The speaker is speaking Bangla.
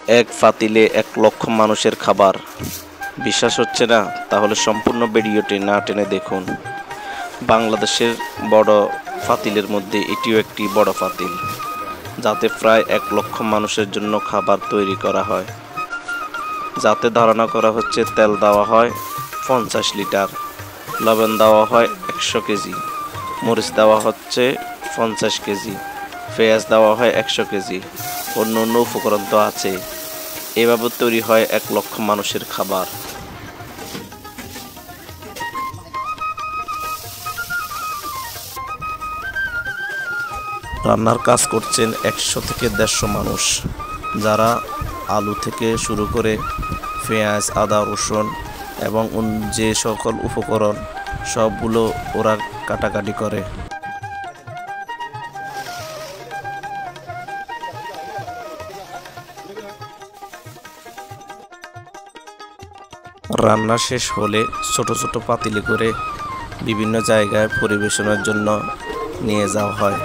এক পাতিলে 1 লক্ষ মানুষের খাবার। বিশ্বাস হচ্ছে না? তাহলে সম্পূর্ণ ভিডিওটি না টেনে দেখুন। বাংলাদেশের বড় পাতিলের মধ্যে এটিও একটি বড় পাতিল, যাতে প্রায় 1 লক্ষ মানুষের জন্য খাবার তৈরি করা হয়। যাতে ধারণা করা হচ্ছে তেল দেওয়া হয় 50 লিটার, লবণ দেওয়া হয় 100 কেজি, মরিচ দেওয়া হচ্ছে 50 কেজি, পেঁয়াজ দেওয়া হয় 100 কেজি, অন্য অন্য উপকরণ তো আছে। এভাবে তৈরি হয় 1 লক্ষ মানুষের খাবার। রান্নার কাজ করছেন 100 থেকে 150 মানুষ, যারা আলু থেকে শুরু করে পেঁয়াজ, আদা, রসুন এবং যে সকল উপকরণ সবগুলো ওরা কাটাকাটি করে। রান্না শেষ হলে ছোট ছোট পাতিলে করে বিভিন্ন জায়গায় পরিবেশনের জন্য নিয়ে যাওয়া হয়।